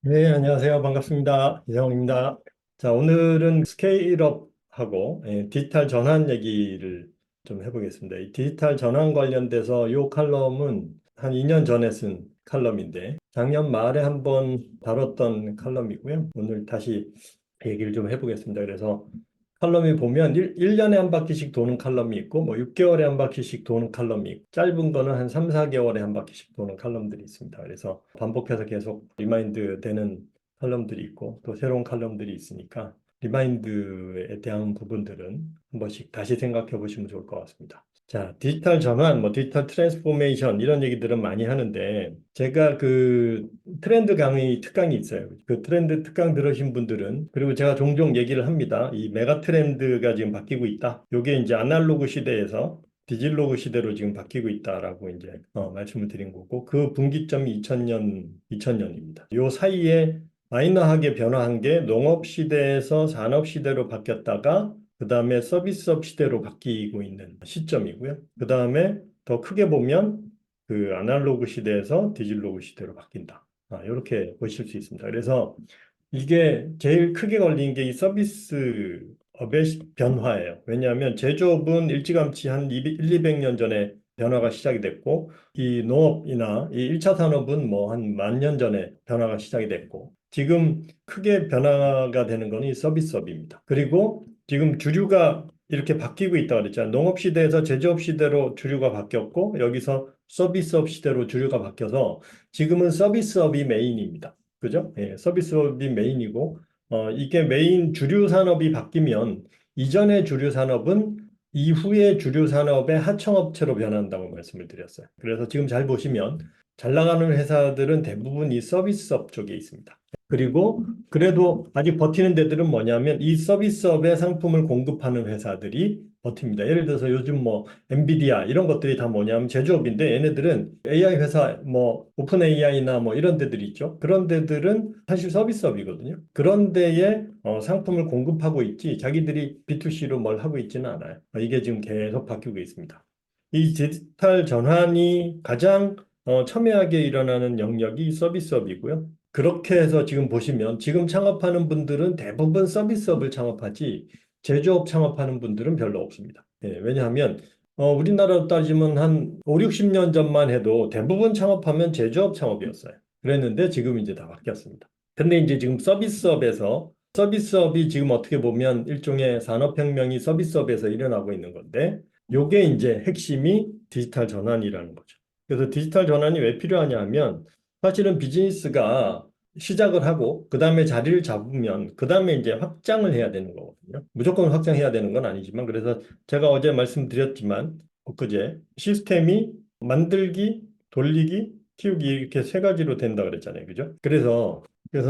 네, 안녕하세요. 반갑습니다. 이상훈입니다. 자, 오늘은 스케일업하고 디지털 전환 얘기를 좀 해보겠습니다. 이 디지털 전환 관련돼서 이 칼럼은 한 2년 전에 쓴 칼럼인데 작년 말에 한번 다뤘던 칼럼이고요. 오늘 다시 얘기를 좀 해보겠습니다. 그래서 칼럼이 보면 1년에 한 바퀴씩 도는 칼럼이 있고 뭐 6개월에 한 바퀴씩 도는 칼럼이 있고 짧은 거는 한 3, 4개월에 한 바퀴씩 도는 칼럼들이 있습니다. 그래서 반복해서 계속 리마인드 되는 칼럼들이 있고 또 새로운 칼럼들이 있으니까 리마인드에 대한 부분들은 한 번씩 다시 생각해 보시면 좋을 것 같습니다. 자, 디지털 전환, 뭐 디지털 트랜스포메이션 이런 얘기들은 많이 하는데 제가 그 트렌드 강의 특강이 있어요. 그 트렌드 특강 들으신 분들은 그리고 제가 종종 얘기를 합니다. 이 메가 트렌드가 지금 바뀌고 있다. 이게 이제 아날로그 시대에서 디지털로그 시대로 지금 바뀌고 있다라고 이제 말씀을 드린 거고 그 분기점이 2000년입니다. 요 사이에 마이너하게 변화한 게 농업 시대에서 산업 시대로 바뀌었다가 그 다음에 서비스업 시대로 바뀌고 있는 시점이고요. 그 다음에 더 크게 보면 그 아날로그 시대에서 디지털로그 시대로 바뀐다. 이렇게 보실 수 있습니다. 그래서 이게 제일 크게 걸린 게 이 서비스업의 변화예요. 왜냐하면 제조업은 일찌감치 한 200년 전에 변화가 시작이 됐고 이 농업이나 이 1차 산업은 뭐 한 10,000년 전에 변화가 시작이 됐고 지금 크게 변화가 되는 거는 이 서비스업입니다. 그리고 지금 주류가 이렇게 바뀌고 있다고 그랬잖아요. 농업 시대에서 제조업 시대로 주류가 바뀌었고 여기서 서비스업 시대로 주류가 바뀌어서 지금은 서비스업이 메인입니다. 그죠? 예, 서비스업이 메인이고 이게 메인 주류 산업이 바뀌면 이전의 주류 산업은 이후의 주류 산업의 하청업체로 변한다고 말씀을 드렸어요. 그래서 지금 잘 보시면 잘 나가는 회사들은 대부분 이 서비스업 쪽에 있습니다. 그리고 그래도 아직 버티는 데들은 뭐냐면 이 서비스업의 상품을 공급하는 회사들이 버팁니다. 예를 들어서 요즘 뭐 엔비디아 이런 것들이 다 뭐냐면 제조업인데 얘네들은 AI 회사 뭐 오픈 AI나 뭐 이런 데들이 있죠. 그런 데들은 사실 서비스업이거든요. 그런 데에 상품을 공급하고 있지 자기들이 B2C로 뭘 하고 있지는 않아요. 이게 지금 계속 바뀌고 있습니다. 이 디지털 전환이 가장 첨예하게 일어나는 영역이 서비스업이고요. 그렇게 해서 지금 보시면 지금 창업하는 분들은 대부분 서비스업을 창업하지 제조업 창업하는 분들은 별로 없습니다. 예, 왜냐하면 우리나라로 따지면 한 5, 60년 전만 해도 대부분 창업하면 제조업 창업이었어요. 그랬는데 지금 이제 다 바뀌었습니다. 근데 이제 지금 서비스업이 지금 어떻게 보면 일종의 산업혁명이 서비스업에서 일어나고 있는 건데 요게 이제 핵심이 디지털 전환이라는 거죠. 그래서 디지털 전환이 왜 필요하냐 하면 사실은 비즈니스가 시작을 하고 그 다음에 자리를 잡으면 그 다음에 이제 확장을 해야 되는 거거든요. 무조건 확장해야 되는 건 아니지만 그래서 제가 어제 말씀드렸지만 엊그제 시스템이 만들기, 돌리기, 키우기 이렇게 세 가지로 된다 그랬잖아요. 그죠? 그래서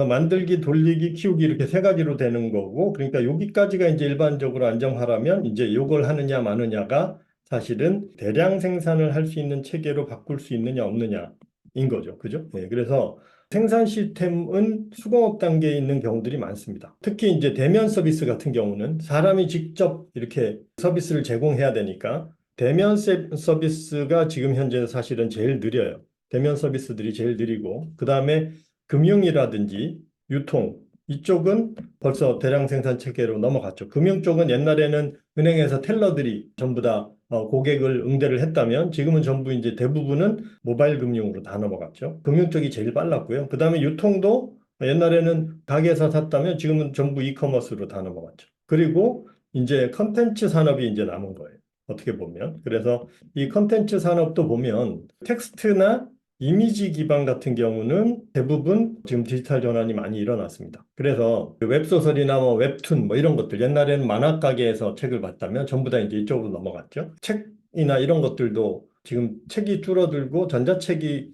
만들기, 돌리기, 키우기 이렇게 세 가지로 되는 거고 그러니까 여기까지가 이제 일반적으로 안정화라면 이제 요걸 하느냐 마느냐가 사실은 대량 생산을 할 수 있는 체계로 바꿀 수 있느냐 없느냐인 거죠. 그죠? 네, 그래서 생산 시스템은 수공업 단계에 있는 경우들이 많습니다. 특히 이제 대면 서비스 같은 경우는 사람이 직접 이렇게 서비스를 제공해야 되니까 대면 서비스가 지금 현재 사실은 제일 느려요. 대면 서비스들이 제일 느리고 그다음에 금융이라든지 유통 이쪽은 벌써 대량 생산 체계로 넘어갔죠. 금융 쪽은 옛날에는 은행에서 텔러들이 전부 다 고객을 응대를 했다면 지금은 전부 이제 대부분은 모바일 금융으로 다 넘어갔죠. 금융 쪽이 제일 빨랐고요. 그다음에 유통도 옛날에는 가게에서 샀다면 지금은 전부 이커머스로 다 넘어갔죠. 그리고 이제 컨텐츠 산업이 이제 남은 거예요. 어떻게 보면. 그래서 이 컨텐츠 산업도 보면 텍스트나 이미지 기반 같은 경우는 대부분 지금 디지털 전환이 많이 일어났습니다. 그래서 그 웹소설이나 뭐 웹툰 뭐 이런 것들 옛날에는 만화 가게에서 책을 봤다면 전부 다 이제 이쪽으로 넘어갔죠. 책이나 이런 것들도 지금 책이 줄어들고 전자책은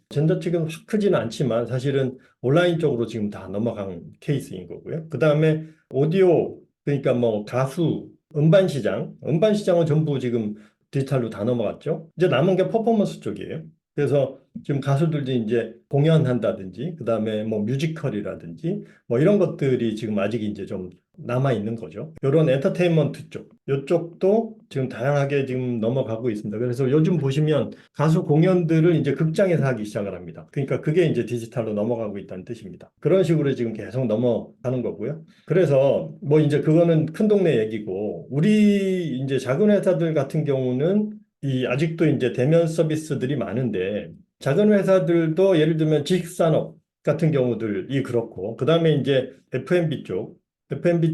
확 크지는 않지만 사실은 온라인 쪽으로 지금 다 넘어간 케이스인 거고요. 그다음에 오디오 그러니까 뭐 가수 음반 시장은 전부 지금 디지털로 다 넘어갔죠. 이제 남은 게 퍼포먼스 쪽이에요. 그래서 지금 가수들도 이제 공연한다든지, 그 다음에 뭐 뮤지컬이라든지, 뭐 이런 것들이 지금 아직 이제 좀 남아 있는 거죠. 이런 엔터테인먼트 쪽, 이쪽도 지금 다양하게 지금 넘어가고 있습니다. 그래서 요즘 보시면 가수 공연들을 이제 극장에서 하기 시작을 합니다. 그러니까 그게 이제 디지털로 넘어가고 있다는 뜻입니다. 그런 식으로 지금 계속 넘어가는 거고요. 그래서 뭐 이제 그거는 큰 동네 얘기고, 우리 이제 작은 회사들 같은 경우는 이 아직도 이제 대면 서비스들이 많은데, 작은 회사들도 예를 들면 지식산업 같은 경우들이 그렇고, 그 다음에 이제 F&B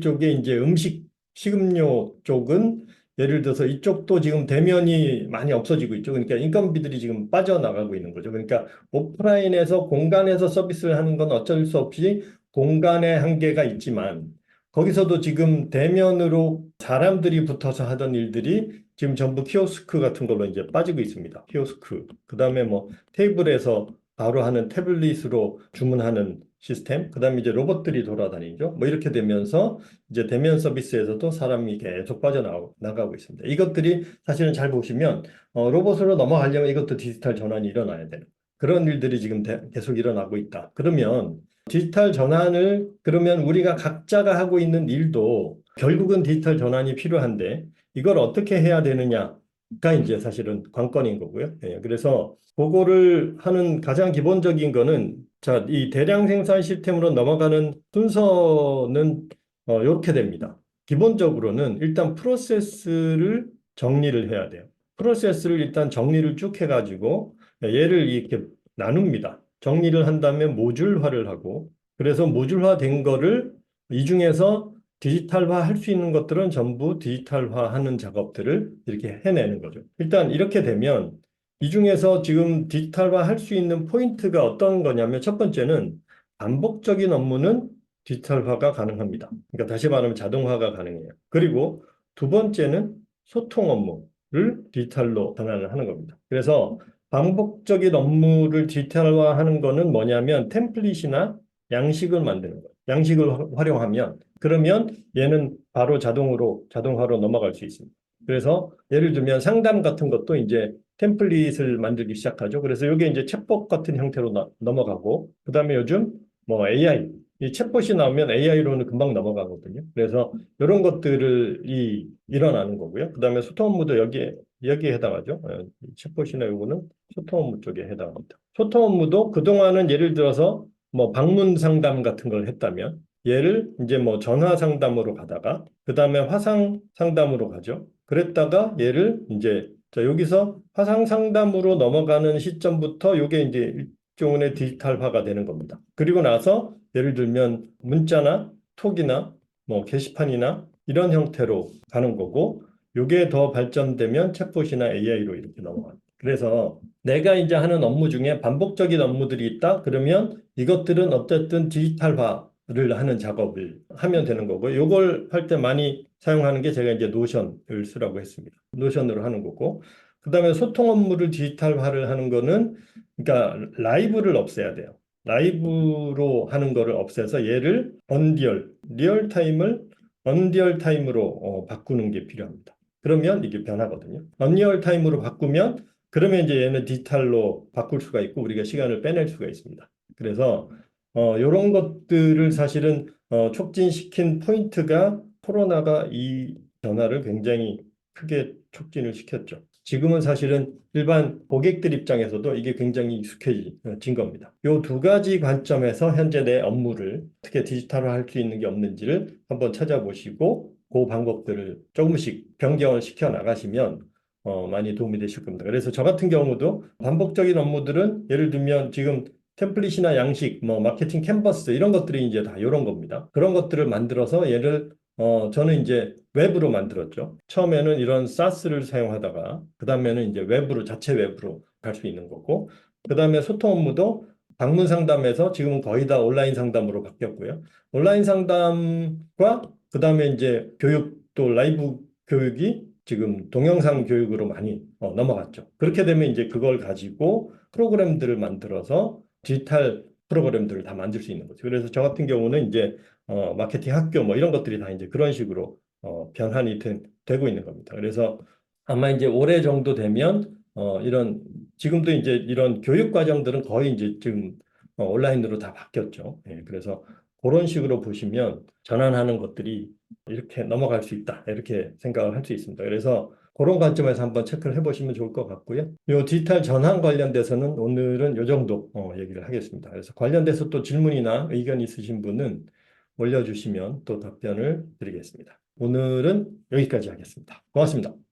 쪽에 이제 식음료 쪽은 예를 들어서 이쪽도 지금 대면이 많이 없어지고 있죠. 그러니까 인건비들이 지금 빠져나가고 있는 거죠. 그러니까 오프라인에서 공간에서 서비스를 하는 건 어쩔 수 없이 공간의 한계가 있지만, 거기서도 지금 대면으로 사람들이 붙어서 하던 일들이 지금 전부 키오스크 같은 걸로 이제 빠지고 있습니다. 키오스크. 그다음에 뭐 테이블에서 바로 하는 태블릿으로 주문하는 시스템, 그다음에 이제 로봇들이 돌아다니죠. 뭐 이렇게 되면서 이제 대면 서비스에서도 사람이 계속 빠져나가고 있습니다. 이것들이 사실은 잘 보시면 로봇으로 넘어가려면 이것도 디지털 전환이 일어나야 되는 그런 일들이 지금 계속 일어나고 있다. 그러면 디지털 전환을 그러면 우리가 각자가 하고 있는 일도 결국은 디지털 전환이 필요한데 이걸 어떻게 해야 되느냐가 이제 사실은 관건인 거고요. 예, 그래서 그거를 하는 가장 기본적인 거는 자, 이 대량 생산 시스템으로 넘어가는 순서는 이렇게 됩니다. 기본적으로는 일단 프로세스를 정리를 해야 돼요. 프로세스를 일단 정리를 쭉 해가지고 얘를 이렇게 나눕니다. 정리를 한 다음에 모듈화를 하고 그래서 모듈화된 거를 이 중에서 디지털화 할 수 있는 것들은 전부 디지털화 하는 작업들을 이렇게 해내는 거죠. 일단 이렇게 되면 이 중에서 지금 디지털화 할 수 있는 포인트가 어떤 거냐면 첫 번째는 반복적인 업무는 디지털화가 가능합니다. 그러니까 다시 말하면 자동화가 가능해요. 그리고 두 번째는 소통 업무를 디지털로 전환을 하는 겁니다. 그래서 반복적인 업무를 디지털화하는 거는 뭐냐면 템플릿이나 양식을 만드는 거예요. 양식을 활용하면 그러면 얘는 바로 자동화로 넘어갈 수 있습니다. 그래서 예를 들면 상담 같은 것도 이제 템플릿을 만들기 시작하죠. 그래서 이게 이제 챗봇 같은 형태로 넘어가고, 그 다음에 요즘 뭐 AI, 이 챗봇이 나오면 AI로는 금방 넘어가거든요. 그래서 이런 것들이 일어나는 거고요. 그 다음에 소통 업무도 여기에 해당하죠. 챗봇이나 요거는 소통 업무 쪽에 해당합니다. 소통 업무도 그동안은 예를 들어서 뭐 방문 상담 같은 걸 했다면, 얘를 이제 뭐 전화 상담으로 가다가, 그 다음에 화상 상담으로 가죠. 그랬다가 얘를 이제 자, 여기서 화상 상담으로 넘어가는 시점부터 이게 이제 일종의 디지털화가 되는 겁니다. 그리고 나서 예를 들면 문자나 톡이나 뭐 게시판이나 이런 형태로 가는 거고, 이게 더 발전되면 챗봇이나 AI로 이렇게 넘어가요. 그래서 내가 이제 하는 업무 중에 반복적인 업무들이 있다. 그러면 이것들은 어쨌든 디지털화를 하는 작업을 하면 되는 거고, 이걸 할 때 많이 사용하는 게 제가 이제 노션을 쓰라고 했습니다. 노션으로 하는 거고, 그다음에 소통 업무를 디지털화를 하는 거는 그러니까 라이브를 없애야 돼요. 라이브로 하는 거를 없애서 얘를 리얼타임을 언리얼타임으로 바꾸는 게 필요합니다. 그러면 이게 변하거든요. 언리얼타임으로 바꾸면 그러면 이제 얘는 디지털로 바꿀 수가 있고 우리가 시간을 빼낼 수가 있습니다. 그래서 이런 것들을 사실은 촉진시킨 포인트가 코로나가 이 변화를 굉장히 크게 촉진을 시켰죠. 지금은 사실은 일반 고객들 입장에서도 이게 굉장히 익숙해진 겁니다. 이 두 가지 관점에서 현재 내 업무를 어떻게 디지털화 할 수 있는 게 없는지를 한번 찾아보시고 그 방법들을 조금씩 변경을 시켜 나가시면 많이 도움이 되실 겁니다. 그래서 저 같은 경우도 반복적인 업무들은 예를 들면 지금 템플릿이나 양식, 뭐 마케팅 캔버스 이런 것들이 이제 다 이런 겁니다. 그런 것들을 만들어서 얘를 저는 이제 웹으로 만들었죠. 처음에는 이런 사스를 사용하다가 그 다음에는 이제 자체 웹으로 갈 수 있는 거고 그 다음에 소통 업무도 방문 상담에서 지금은 거의 다 온라인 상담으로 바뀌었고요. 온라인 상담과 그 다음에 이제 교육도 라이브 교육이 지금 동영상 교육으로 많이 넘어갔죠. 그렇게 되면 이제 그걸 가지고 프로그램들을 만들어서 디지털 프로그램들을 다 만들 수 있는 거죠. 그래서 저 같은 경우는 이제 마케팅 학교 뭐 이런 것들이 다 이제 그런 식으로 변환이 되고 있는 겁니다. 그래서 아마 이제 올해 정도 되면 지금도 이제 이런 교육 과정들은 거의 이제 지금 온라인으로 다 바뀌었죠. 예, 그래서 그런 식으로 보시면 전환하는 것들이 이렇게 넘어갈 수 있다. 이렇게 생각을 할 수 있습니다. 그래서 그런 관점에서 한번 체크를 해보시면 좋을 것 같고요. 요 디지털 전환 관련돼서는 오늘은 요 정도 얘기를 하겠습니다. 그래서 관련돼서 또 질문이나 의견 있으신 분은 올려주시면 또 답변을 드리겠습니다. 오늘은 여기까지 하겠습니다. 고맙습니다.